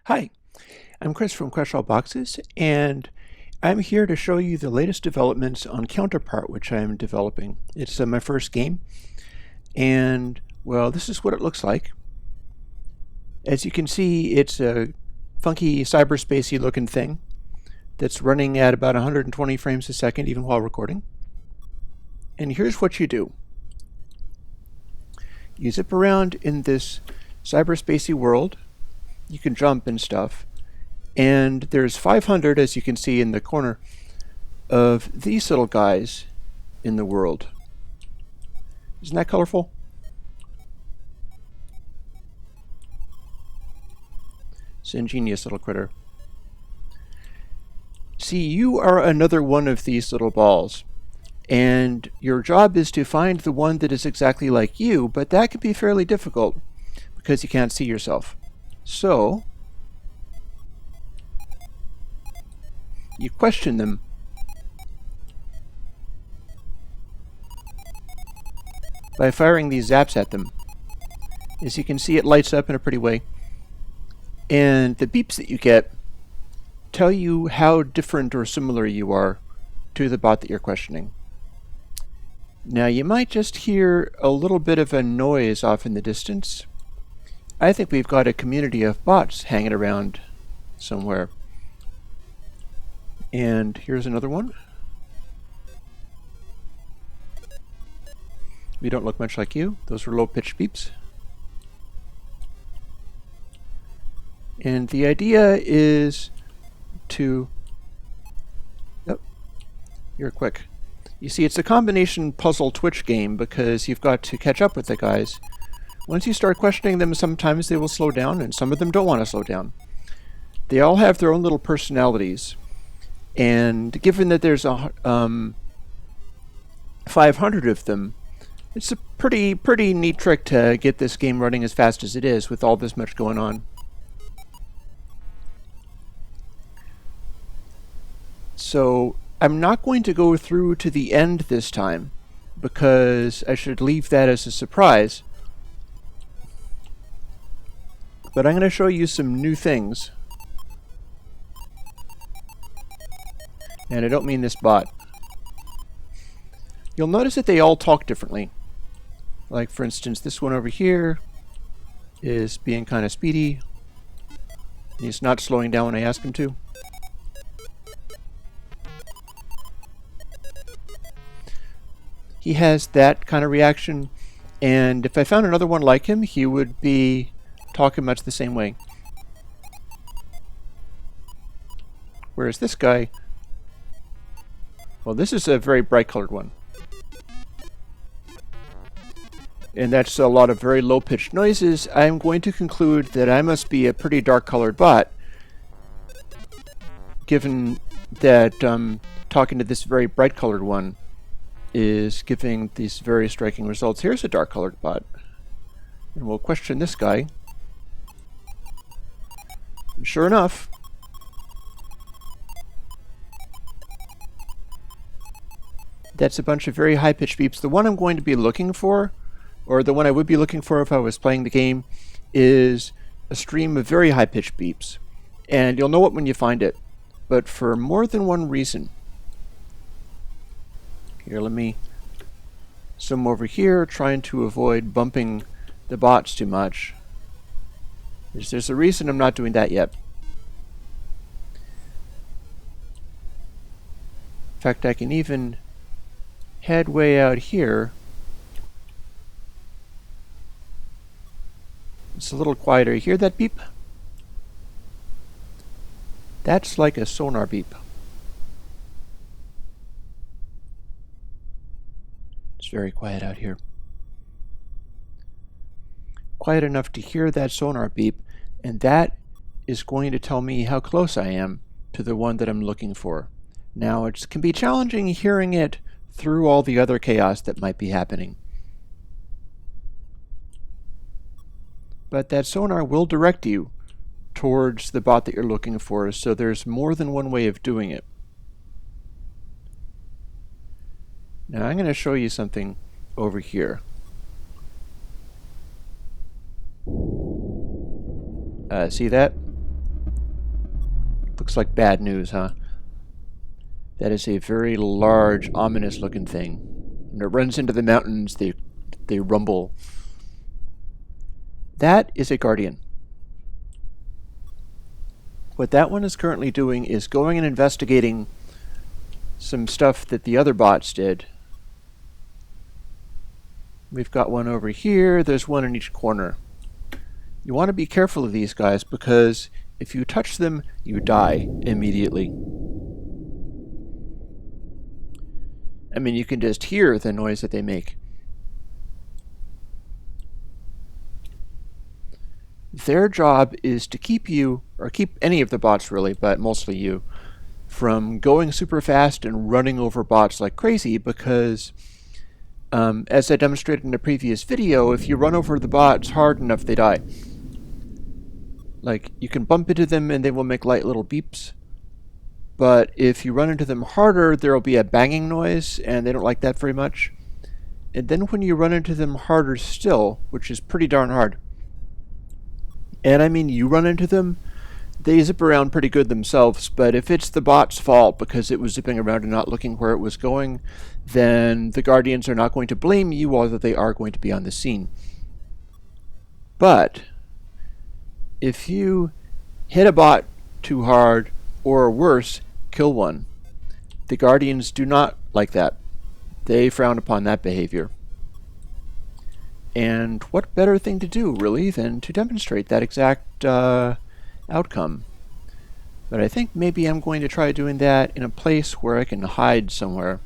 Hi, I'm Chris from Crush All Boxes, and I'm here to show you the latest developments on Counterpart, which I'm developing. It's my first game, and well, this is what it looks like. As you can see, it's a funky cyberspacey looking thing that's running at about 120 frames a second, even while recording. And here's what you do. You zip around in this cyberspacey world. You can jump and stuff. And there's 500, as you can see in the corner, of these little guys in the world. Isn't that colorful? It's an ingenious little critter. See, you are another one of these little balls. And your job is to find the one that is exactly like you, but that can be fairly difficult because you can't see yourself. So, you question them. By firing these zaps at them. As you can see, it lights up in a pretty way. And the beeps that you get tell you how different or similar you are to the bot that you're questioning. Now, you might just hear a little bit of a noise off in the distance. I think we've got a community of bots hanging around somewhere. And here's another one. We don't look much like you. Those were low-pitched beeps. And the idea is to... Oh, you're quick. You see, it's a combination puzzle twitch game because you've got to catch up with the guys. Once you start questioning them, sometimes they will slow down, and some of them don't want to slow down. They all have their own little personalities. And given that there's 500 of them, it's a pretty neat trick to get this game running as fast as it is with all this much going on. So I'm not going to go through to the end this time because I should leave that as a surprise. But I'm going to show you some new things. And I don't mean this bot. You'll notice that they all talk differently. Like, for instance, this one over here is being kind of speedy. He's not slowing down when I ask him to. He has that kind of reaction, and if I found another one like him, he would be talking much the same way. Whereas this guy, well, this is a very bright colored one. And that's a lot of very low pitched noises. I'm going to conclude that I must be a pretty dark colored bot, given that talking to this very bright colored one is giving these very striking results. Here's a dark colored bot. And we'll question this guy. And sure enough, that's a bunch of very high-pitched beeps. The one I'm going to be looking for, or the one I would be looking for if I was playing the game, is a stream of very high-pitched beeps. And you'll know it when you find it, but for more than one reason. Here, let me zoom over here, trying to avoid bumping the bots too much. There's a reason I'm not doing that yet. In fact, I can even head way out here. It's a little quieter. You hear that beep? That's like a sonar beep. It's very quiet out here. Quiet enough to hear that sonar beep, and that is going to tell me how close I am to the one that I'm looking for. Now, it can be challenging hearing it through all the other chaos that might be happening. But that sonar will direct you towards the bot that you're looking for, so there's more than one way of doing it. Now I'm going to show you something over here. See that? Looks like bad news, huh? That is a very large, ominous looking thing. When it runs into the mountains, they rumble. That is a guardian. What that one is currently doing is going and investigating some stuff that the other bots did. We've got one over here. There's one in each corner. You want to be careful of these guys because if you touch them, you die immediately. I mean, you can just hear the noise that they make. Their job is to keep you, or keep any of the bots really, but mostly you, from going super fast and running over bots like crazy because, as I demonstrated in a previous video, if you run over the bots hard enough, they die. Like, you can bump into them and they will make light little beeps, but if you run into them harder, there will be a banging noise, and they don't like that very much. And then when you run into them harder still, which is pretty darn hard, and I mean you run into them, they zip around pretty good themselves, but if it's the bot's fault because it was zipping around and not looking where it was going, then the Guardians are not going to blame you, although they are going to be on the scene. But if you hit a bot too hard, or worse, kill one, the Guardians do not like that. They frown upon that behavior. And what better thing to do, really, than to demonstrate that exact outcome? But I think maybe I'm going to try doing that in a place where I can hide somewhere.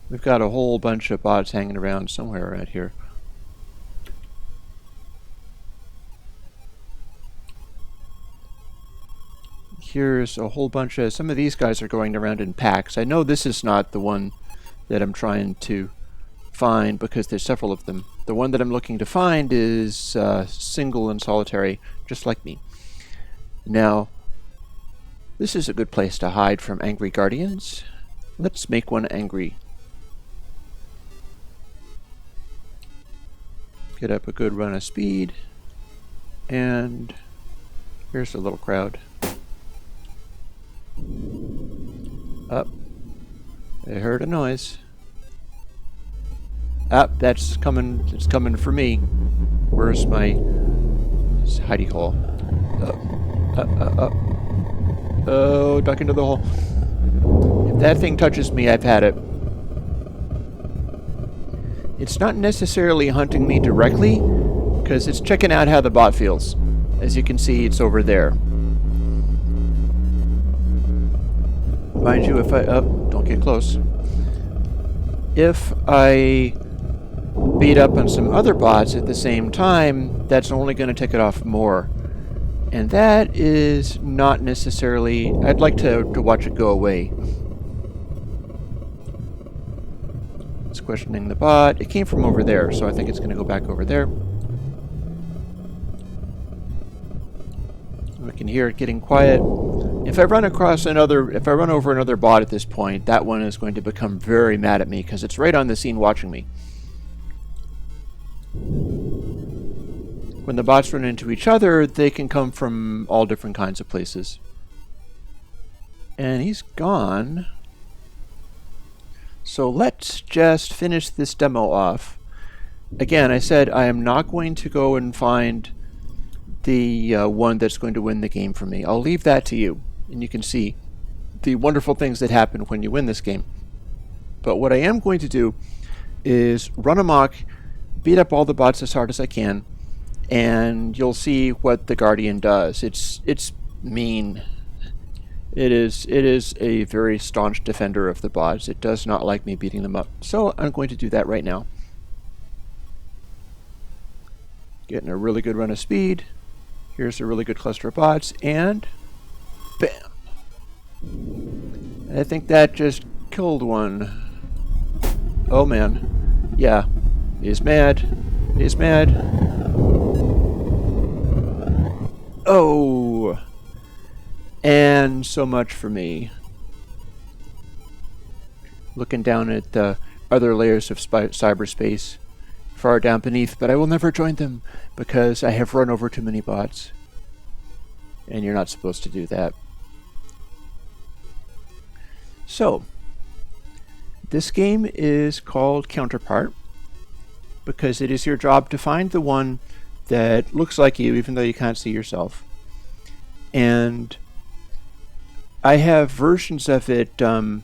We've got a whole bunch of bots hanging around somewhere around here. Here's a whole bunch of, some of these guys are going around in packs. I know this is not the one that I'm trying to find because there's several of them. The one that I'm looking to find is single and solitary, just like me. Now, this is a good place to hide from angry Guardians. Let's make one angry. Get up a good run of speed, and here's a little crowd. Up. I heard a noise. Up, that's coming. It's coming for me. Where's my hidey hole? Up. Oh, duck into the hole. If that thing touches me, I've had it. It's not necessarily hunting me directly, because it's checking out how the bot feels. As you can see, it's over there. Mind you, if I... don't get close. If I beat up on some other bots at the same time, that's only going to tick it off more. And that is not necessarily... I'd like to watch it go away. It's questioning the bot. It came from over there, so I think it's going to go back over there. We can hear it getting quiet. If I run over another bot at this point, that one is going to become very mad at me because it's right on the scene watching me. When the bots run into each other, they can come from all different kinds of places. And he's gone. So let's just finish this demo off. Again, I said I am not going to go and find the one that's going to win the game for me. I'll leave that to you, and you can see the wonderful things that happen when you win this game. But what I am going to do is run amok, beat up all the bots as hard as I can, and you'll see what the Guardian does. It's mean. It is a very staunch defender of the bots. It does not like me beating them up. So I'm going to do that right now. Getting a really good run of speed. Here's a really good cluster of bots, and bam! I think that just killed one. Oh man. Yeah. He's mad. He's mad. Oh! And so much for me. Looking down at the other layers of cyberspace far down beneath, but I will never join them because I have run over too many bots. And you're not supposed to do that. So, this game is called Counterpart because it is your job to find the one that looks like you, even though you can't see yourself. And I have versions of it, the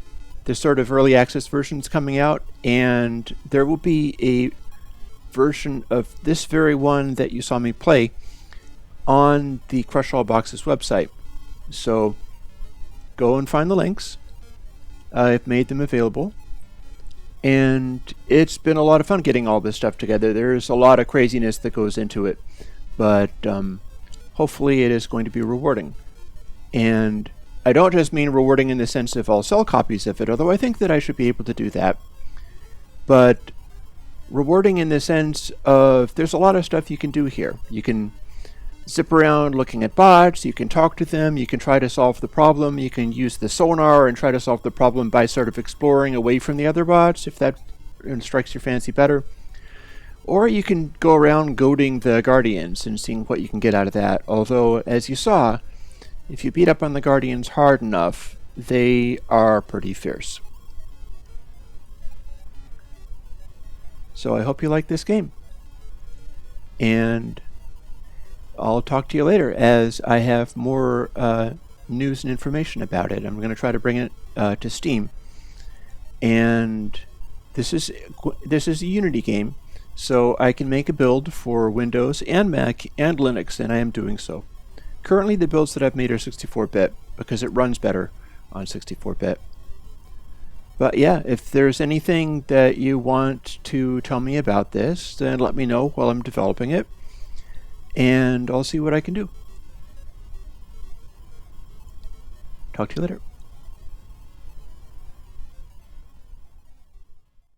sort of early access versions coming out, and there will be a version of this very one that you saw me play on the Crush All Boxes website. So go and find the links. I've made them available. And it's been a lot of fun getting all this stuff together. There's a lot of craziness that goes into it, but hopefully it is going to be rewarding. And I don't just mean rewarding in the sense of I'll sell copies of it, although I think that I should be able to do that. But rewarding in the sense of there's a lot of stuff you can do here. You can zip around looking at bots, you can talk to them, you can try to solve the problem, you can use the sonar and try to solve the problem by sort of exploring away from the other bots, if that strikes your fancy better. Or you can go around goading the Guardians and seeing what you can get out of that, although, as you saw, if you beat up on the Guardians hard enough, they are pretty fierce. So I hope you like this game. And I'll talk to you later as I have more news and information about it. I'm going to try to bring it to Steam. And this is a Unity game, so I can make a build for Windows and Mac and Linux, and I am doing so. Currently, the builds that I've made are 64-bit because it runs better on 64-bit. But yeah, if there's anything that you want to tell me about this, then let me know while I'm developing it, and I'll see what I can do. Talk to you later.